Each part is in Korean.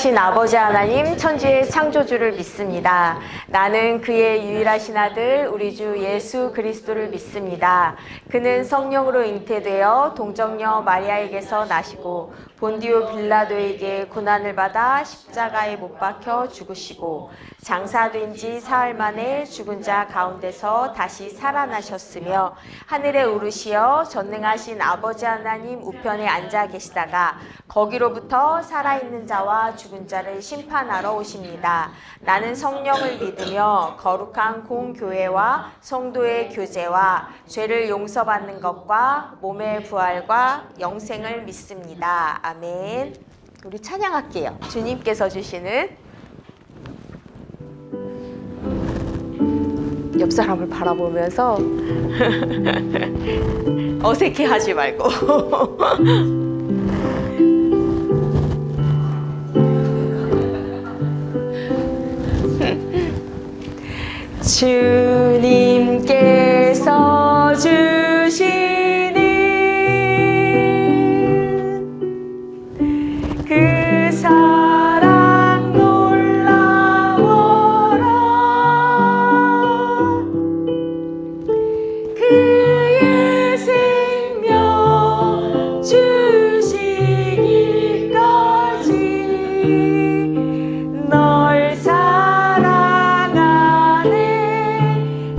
신 아버지 하나님 천지의 창조주를 믿습니다. 나는 그의 유일하신 아들 우리 주 예수 그리스도를 믿습니다. 그는 성령으로 잉태되어 동정녀 마리아에게서 나시고 본디오 빌라도에게 고난을 받아 십자가에 못 박혀 죽으시고 장사된 지 사흘 만에 죽은 자 가운데서 다시 살아나셨으며 하늘에 오르시어 전능하신 아버지 하나님 우편에 앉아 계시다가 거기로부터 살아있는 자와 죽은 자를 심판하러 오십니다. 나는 성령을 믿으며 거룩한 공교회와 성도의 교제와 죄를 용서받는 것과 몸의 부활과 영생을 믿습니다. 아멘. 우리 찬양할게요. 주님께서 주시는 옆 사람을 바라보면서 어색해하지 말고 주님께서 주시는 그 사랑 놀라워라. 그의 생명 주시기까지 널 사랑하네,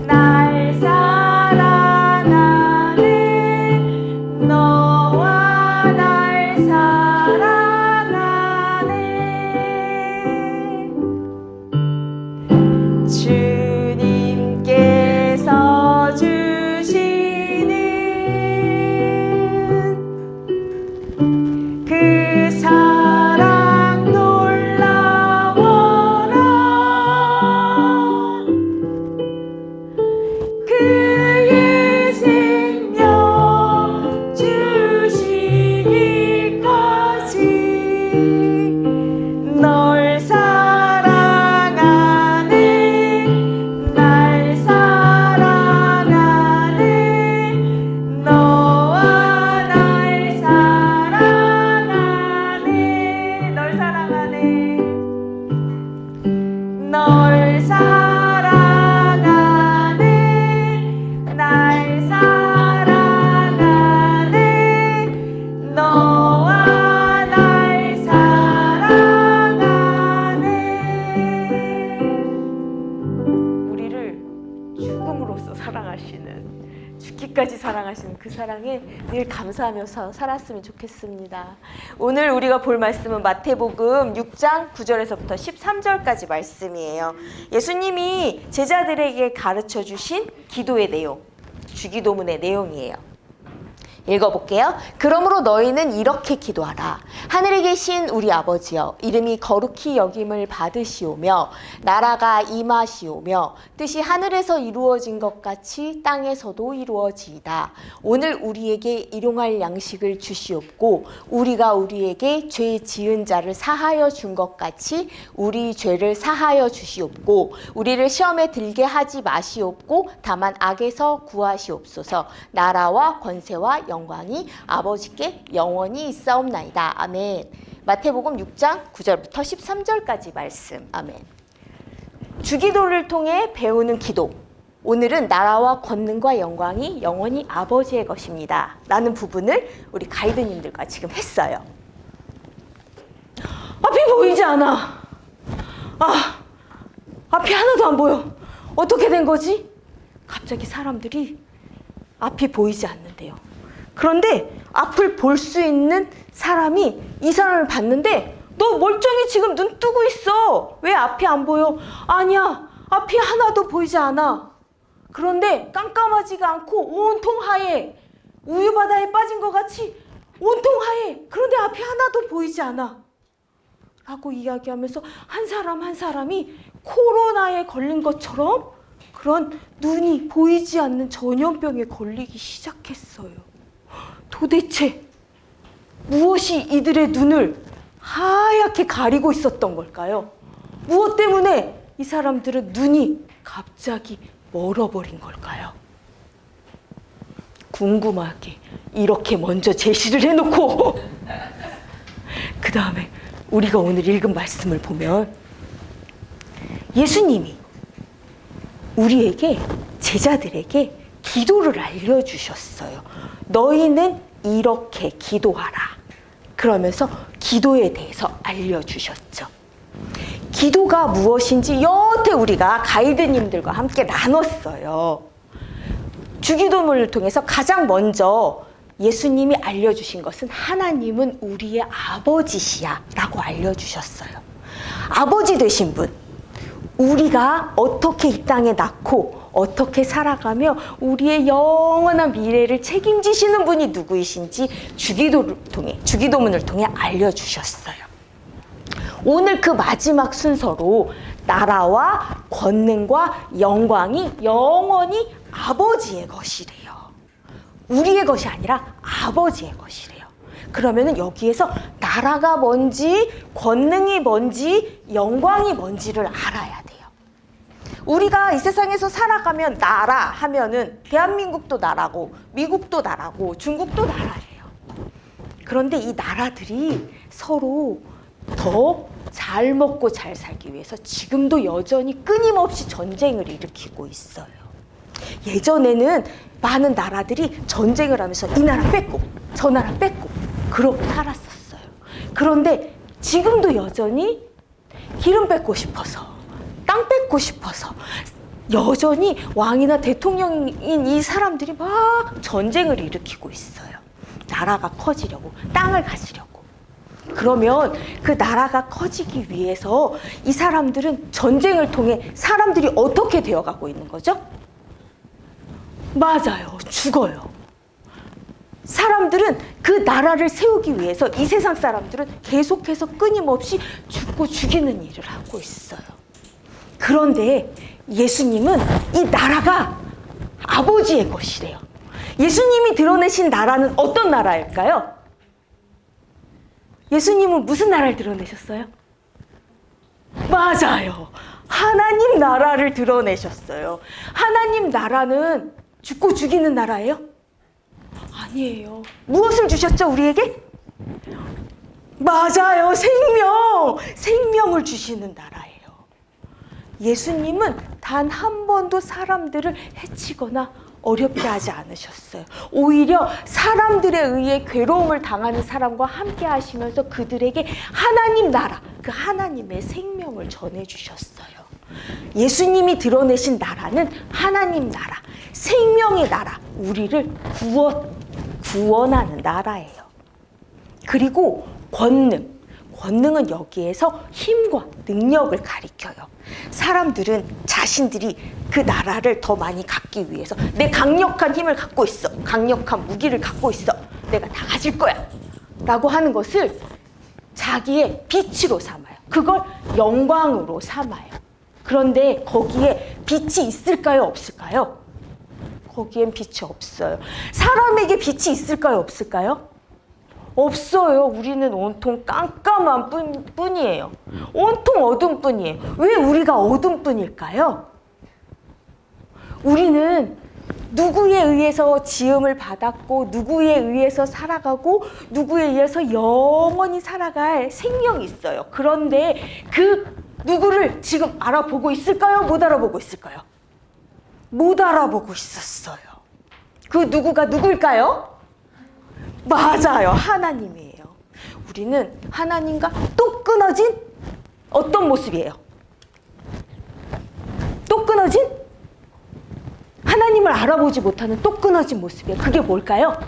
날 사랑하네, 너와 날 사랑하네. 주님께서 주시는 그 사랑 놀라워라. 그의 생명 주시기까지 널 사랑하네, 날 사랑하네, 너와 날 사랑하네. 널 사랑하네, 널 사랑하네, 날 사랑하네, 너와 날 사랑하네. 우리를 죽음으로써 사랑하시는, 죽기까지 사랑하시는 그 사랑에 늘 감사하면서 살았으면 좋겠습니다. 오늘 우리가 볼 말씀은 마태복음 6장 9절에서부터 13절까지 말씀이에요. 예수님이 제자들에게 가르쳐 주신 기도의 내용, 주기도문의 내용이에요. 읽어볼게요. 그러므로 너희는 이렇게 기도하라. 하늘에 계신 우리 아버지여, 이름이 거룩히 여김을 받으시오며 나라가 임하시오며 뜻이 하늘에서 이루어진 것 같이 땅에서도 이루어지이다. 오늘 우리에게 일용할 양식을 주시옵고 우리가 우리에게 죄 지은 자를 사하여 준 것 같이 우리 죄를 사하여 주시옵고 우리를 시험에 들게 하지 마시옵고 다만 악에서 구하시옵소서. 나라와 권세와 영광이 아버지께 영원히 있사옵나이다. 아멘. 마태복음 6장 9절부터 13절까지 말씀. 아멘. 주기도를 통해 배우는 기도. 오늘은 나라와 권능과 영광이 영원히 아버지의 것입니다. 라는 부분을 우리 가이드님들과 지금 했어요. 앞이 보이지 않아. 앞이 하나도 안 보여. 어떻게 된 거지? 갑자기 사람들이 앞이 보이지 않는데요. 그런데 앞을 볼 수 있는 사람이 이 사람을 봤는데 너 멀쩡히 지금 눈 뜨고 있어. 왜 앞이 안 보여? 아니야. 앞이 하나도 보이지 않아. 그런데 깜깜하지가 않고 온통 하얘. 우유바다에 빠진 것 같이 온통 하얘. 그런데 앞이 하나도 보이지 않아. 라고 이야기하면서 한 사람 한 사람이 코로나에 걸린 것처럼 그런 눈이 보이지 않는 전염병에 걸리기 시작했어요. 도대체 무엇이 이들의 눈을 하얗게 가리고 있었던 걸까요? 무엇 때문에 이 사람들은 눈이 갑자기 멀어버린 걸까요? 궁금하게 이렇게 먼저 제시를 해놓고 그 다음에 우리가 오늘 읽은 말씀을 보면 예수님이 우리에게, 제자들에게 기도를 알려주셨어요. 너희는 이렇게 기도하라. 그러면서 기도에 대해서 알려주셨죠. 기도가 무엇인지 여태 우리가 가이드님들과 함께 나눴어요. 주기도문을 통해서 가장 먼저 예수님이 알려주신 것은 하나님은 우리의 아버지시야 라고 알려주셨어요. 아버지 되신 분, 우리가 어떻게 이 땅에 낳고 어떻게 살아가며 우리의 영원한 미래를 책임지시는 분이 누구이신지 주기도문을 통해 알려주셨어요. 오늘 그 마지막 순서로 나라와 권능과 영광이 영원히 아버지의 것이래요. 우리의 것이 아니라 아버지의 것이래요. 그러면은 여기에서 나라가 뭔지, 권능이 뭔지, 영광이 뭔지를 알아야 돼요. 우리가 이 세상에서 살아가면 나라 하면은 대한민국도 나라고, 미국도 나라고, 중국도 나라예요. 그런데 이 나라들이 서로 더 잘 먹고 잘 살기 위해서 지금도 여전히 끊임없이 전쟁을 일으키고 있어요. 예전에는 많은 나라들이 전쟁을 하면서 이 나라 뺏고 저 나라 뺏고 그러고 살았었어요. 그런데 지금도 여전히 기름 뺏고 싶어서, 땅 뺏고 싶어서 여전히 왕이나 대통령인 이 사람들이 막 전쟁을 일으키고 있어요. 나라가 커지려고, 땅을 가지려고. 그러면 그 나라가 커지기 위해서 이 사람들은 전쟁을 통해 사람들이 어떻게 되어가고 있는 거죠? 맞아요. 죽어요. 사람들은 그 나라를 세우기 위해서 이 세상 사람들은 계속해서 끊임없이 죽고 죽이는 일을 하고 있어요. 그런데 예수님은 이 나라가 아버지의 것이래요. 예수님이 드러내신 나라는 어떤 나라일까요? 예수님은 무슨 나라를 드러내셨어요? 맞아요. 하나님 나라를 드러내셨어요. 하나님 나라는 죽고 죽이는 나라예요? 아니에요. 무엇을 주셨죠, 우리에게? 맞아요. 생명을 주시는 나라예요. 예수님은 단 한 번도 사람들을 해치거나 어렵게 하지 않으셨어요. 오히려 사람들에 의해 괴로움을 당하는 사람과 함께 하시면서 그들에게 하나님 나라, 그 하나님의 생명을 전해주셨어요. 예수님이 드러내신 나라는 하나님 나라, 생명의 나라, 우리를 구원하는 나라예요. 그리고 권능은 여기에서 힘과 능력을 가리켜요. 사람들은 자신들이 그 나라를 더 많이 갖기 위해서 내 강력한 힘을 갖고 있어, 강력한 무기를 갖고 있어, 내가 다 가질 거야 라고 하는 것을 자기의 빛으로 삼아요. 그걸 영광으로 삼아요. 그런데 거기에 빛이 있을까요, 없을까요? 거기엔 빛이 없어요. 사람에게 빛이 있을까요, 없을까요? 없어요. 우리는 온통 깜깜한 뿐이에요. 온통 어둠 뿐이에요. 왜 우리가 어둠 뿐일까요? 우리는 누구에 의해서 지음을 받았고, 누구에 의해서 살아가고, 누구에 의해서 영원히 살아갈 생명이 있어요. 그런데 그 누구를 지금 알아보고 있을까요? 못 알아보고 있을까요? 못 알아보고 있었어요. 그 누구가 누굴까요? 맞아요. 하나님이에요. 우리는 하나님과 또 끊어진 어떤 모습이에요? 또 끊어진? 하나님을 알아보지 못하는 또 끊어진 모습이에요. 그게 뭘까요?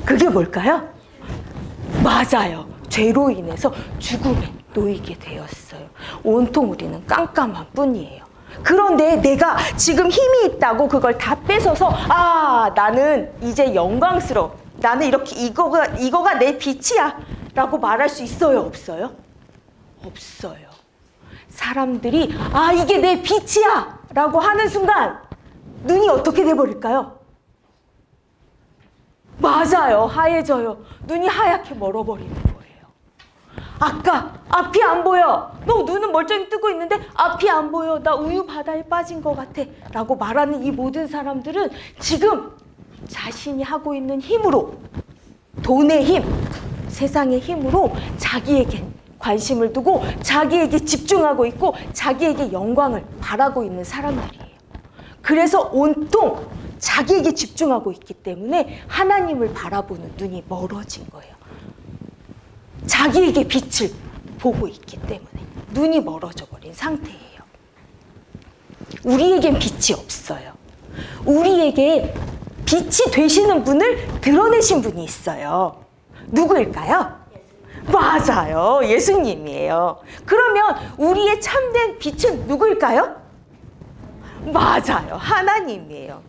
그게 뭘까요? 맞아요. 죄로 인해서 죽음에 놓이게 되었어요. 온통 우리는 깜깜한 뿐이에요. 그런데 내가 지금 힘이 있다고 그걸 다 뺏어서 나는 이제 영광스러워, 나는 이렇게 이거가 내 빛이야 라고 말할 수 있어요, 없어요? 없어요. 사람들이 이게 내 빛이야 라고 하는 순간 눈이 어떻게 돼버릴까요? 맞아요. 하얘져요. 눈이 하얗게 멀어버리는 거예요. 아까 앞이 안 보여. 너 눈은 멀쩡히 뜨고 있는데 앞이 안 보여. 나 우유 바다에 빠진 것 같아 라고 말하는 이 모든 사람들은 지금 자신이 하고 있는 힘으로, 돈의 힘, 세상의 힘으로 자기에게 관심을 두고 자기에게 집중하고 있고 자기에게 영광을 바라고 있는 사람들이에요. 그래서 온통 자기에게 집중하고 있기 때문에 하나님을 바라보는 눈이 멀어진 거예요. 자기에게 빛을 보고 있기 때문에 눈이 멀어져 버린 상태예요. 우리에겐 빛이 없어요. 우리에게 빛이 되시는 분을 드러내신 분이 있어요. 누구일까요? 맞아요. 예수님이에요. 그러면 우리의 참된 빛은 누구일까요? 맞아요. 하나님이에요.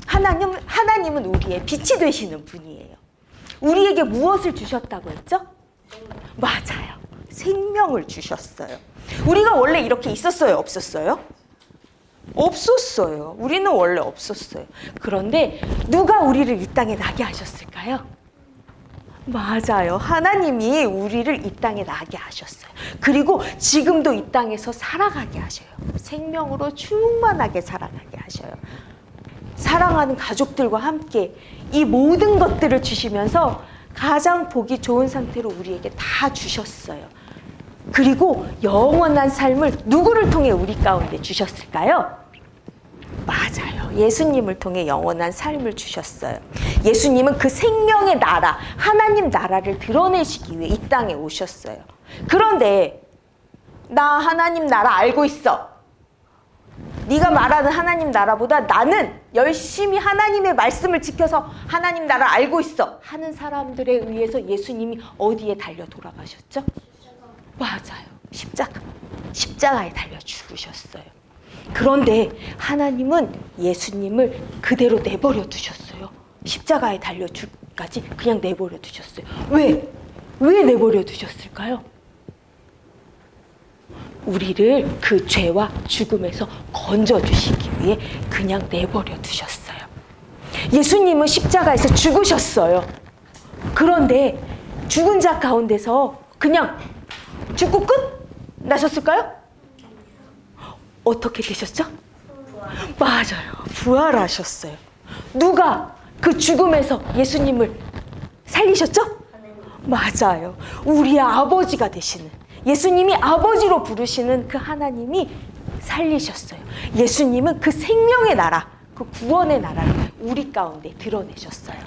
하나님은 우리의 빛이 되시는 분이에요. 우리에게 무엇을 주셨다고 했죠? 맞아요. 생명을 주셨어요. 우리가 원래 이렇게 있었어요? 없었어요? 없었어요. 우리는 원래 없었어요. 그런데 누가 우리를 이 땅에 나게 하셨을까요? 맞아요. 하나님이 우리를 이 땅에 나게 하셨어요. 그리고 지금도 이 땅에서 살아가게 하셔요. 생명으로 충만하게 살아가게 하셔요. 사랑하는 가족들과 함께 이 모든 것들을 주시면서 가장 보기 좋은 상태로 우리에게 다 주셨어요. 그리고 영원한 삶을 누구를 통해 우리 가운데 주셨을까요? 맞아요. 예수님을 통해 영원한 삶을 주셨어요. 예수님은 그 생명의 나라, 하나님 나라를 드러내시기 위해 이 땅에 오셨어요. 그런데 나 하나님 나라 알고 있어. 네가 말하는 하나님 나라보다 나는 열심히 하나님의 말씀을 지켜서 하나님 나라 알고 있어 하는 사람들에 의해서 예수님이 어디에 달려 돌아가셨죠? 맞아요. 십자가에 달려 죽으셨어요. 그런데 하나님은 예수님을 그대로 내버려 두셨어요. 십자가에 달려 죽기까지 그냥 내버려 두셨어요. 왜 내버려 두셨을까요? 우리를 그 죄와 죽음에서 건져주시기 위해 그냥 내버려 두셨어요. 예수님은 십자가에서 죽으셨어요. 그런데 죽은 자 가운데서 그냥 죽고 끝 나셨을까요? 어떻게 되셨죠? 맞아요. 부활하셨어요. 누가 그 죽음에서 예수님을 살리셨죠? 맞아요. 우리의 아버지가 되시는, 예수님이 아버지로 부르시는 그 하나님이 살리셨어요. 예수님은 그 생명의 나라, 그 구원의 나라를 우리 가운데 드러내셨어요.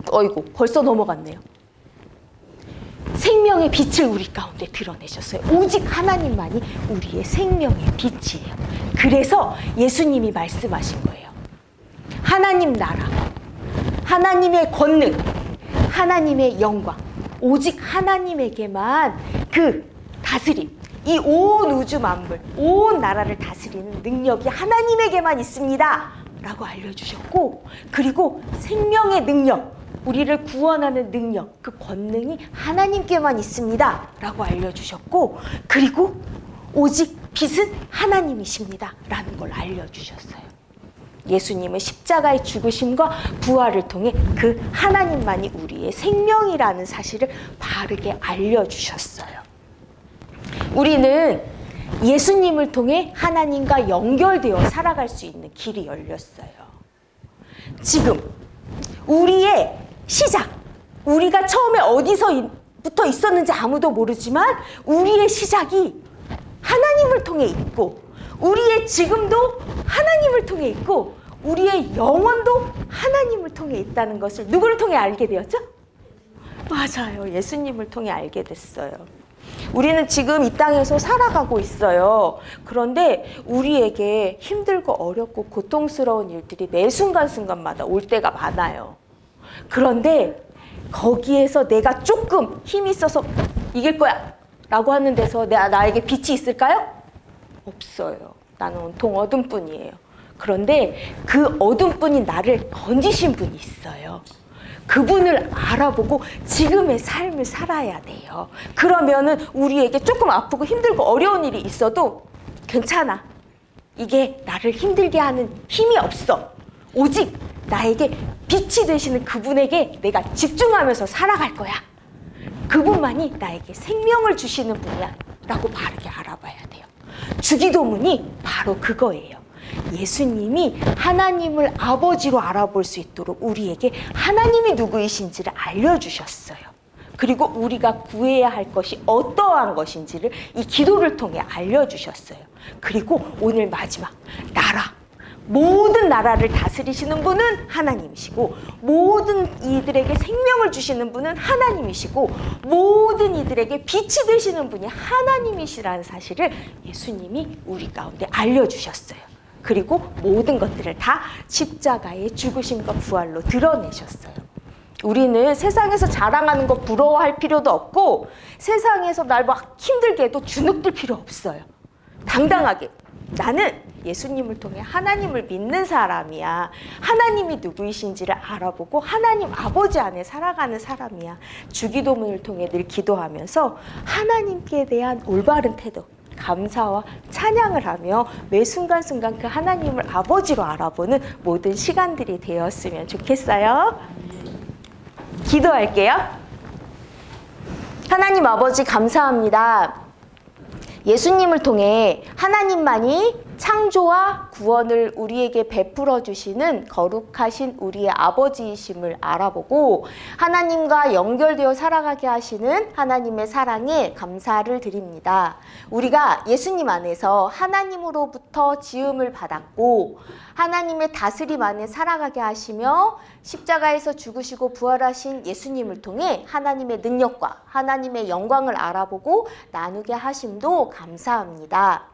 어이구, 벌써 넘어갔네요. 생명의 빛을 우리 가운데 드러내셨어요. 오직 하나님만이 우리의 생명의 빛이에요. 그래서 예수님이 말씀하신 거예요. 하나님 나라, 하나님의 권능, 하나님의 영광, 오직 하나님에게만 그 다스림, 이 온 우주 만물, 온 나라를 다스리는 능력이 하나님에게만 있습니다 라고 알려주셨고, 그리고 생명의 능력, 우리를 구원하는 능력, 그 권능이 하나님께만 있습니다 라고 알려주셨고, 그리고 오직 빛은 하나님이십니다 라는 걸 알려주셨어요. 예수님은 십자가의 죽으심과 부활을 통해 그 하나님만이 우리의 생명이라는 사실을 바르게 알려주셨어요. 우리는 예수님을 통해 하나님과 연결되어 살아갈 수 있는 길이 열렸어요. 지금 우리의 시작, 우리가 처음에 어디서부터 있었는지 아무도 모르지만 우리의 시작이 하나님을 통해 있고, 우리의 지금도 하나님을 통해 있고, 우리의 영혼도 하나님을 통해 있다는 것을 누구를 통해 알게 되었죠? 맞아요. 예수님을 통해 알게 됐어요. 우리는 지금 이 땅에서 살아가고 있어요. 그런데 우리에게 힘들고 어렵고 고통스러운 일들이 매 순간순간마다 올 때가 많아요. 그런데 거기에서 내가 조금 힘이 있어서 이길 거야 라고 하는 데서 나에게 빛이 있을까요? 없어요. 나는 온통 어둠뿐이에요. 그런데 그 어둠뿐인 나를 건지신 분이 있어요. 그분을 알아보고 지금의 삶을 살아야 돼요. 그러면은 우리에게 조금 아프고 힘들고 어려운 일이 있어도 괜찮아. 이게 나를 힘들게 하는 힘이 없어. 오직 나에게 빛이 되시는 그분에게 내가 집중하면서 살아갈 거야. 그분만이 나에게 생명을 주시는 분이야 라고 바르게 알아봐야 돼요. 주기도문이 바로 그거예요. 예수님이 하나님을 아버지로 알아볼 수 있도록 우리에게 하나님이 누구이신지를 알려주셨어요. 그리고 우리가 구해야 할 것이 어떠한 것인지를 이 기도를 통해 알려주셨어요. 그리고 오늘 마지막 나라, 모든 나라를 다스리시는 분은 하나님이시고 모든 이들에게 생명을 주시는 분은 하나님이시고 모든 이들에게 빛이 되시는 분이 하나님이시라는 사실을 예수님이 우리 가운데 알려주셨어요. 그리고 모든 것들을 다 십자가의 죽으심과 부활로 드러내셨어요. 우리는 세상에서 자랑하는 거 부러워할 필요도 없고 세상에서 날 막 힘들게 해도 주눅들 필요 없어요. 당당하게 나는 예수님을 통해 하나님을 믿는 사람이야. 하나님이 누구이신지를 알아보고 하나님 아버지 안에 살아가는 사람이야. 주기도문을 통해 늘 기도하면서 하나님께 대한 올바른 태도, 감사와 찬양을 하며 매 순간순간 그 하나님을 아버지로 알아보는 모든 시간들이 되었으면 좋겠어요. 기도할게요. 하나님 아버지 감사합니다. 예수님을 통해 하나님만이 창조와 구원을 우리에게 베풀어 주시는 거룩하신 우리의 아버지이심을 알아보고 하나님과 연결되어 살아가게 하시는 하나님의 사랑에 감사를 드립니다. 우리가 예수님 안에서 하나님으로부터 지음을 받았고 하나님의 다스림 안에 살아가게 하시며 십자가에서 죽으시고 부활하신 예수님을 통해 하나님의 능력과 하나님의 영광을 알아보고 나누게 하심도 감사합니다.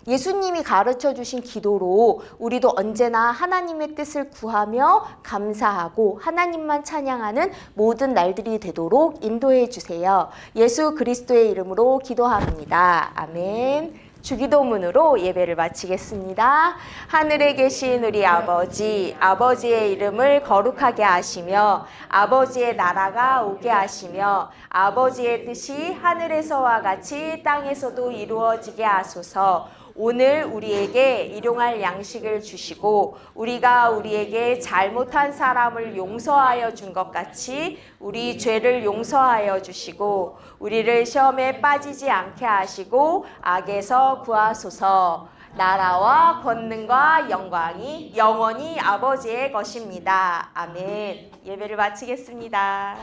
예수님이 가르쳐 주신 기도로 우리도 언제나 하나님의 뜻을 구하며 감사하고 하나님만 찬양하는 모든 날들이 되도록 인도해 주세요. 예수 그리스도의 이름으로 기도합니다. 아멘. 주기도문으로 예배를 마치겠습니다. 하늘에 계신 우리 아버지, 아버지의 이름을 거룩하게 하시며 아버지의 나라가 오게 하시며 아버지의 뜻이 하늘에서와 같이 땅에서도 이루어지게 하소서. 오늘 우리에게 일용할 양식을 주시고 우리가 우리에게 잘못한 사람을 용서하여 준 것 같이 우리 죄를 용서하여 주시고 우리를 시험에 빠지지 않게 하시고 악에서 구하소서. 나라와 권능과 영광이 영원히 아버지의 것입니다. 아멘. 예배를 마치겠습니다.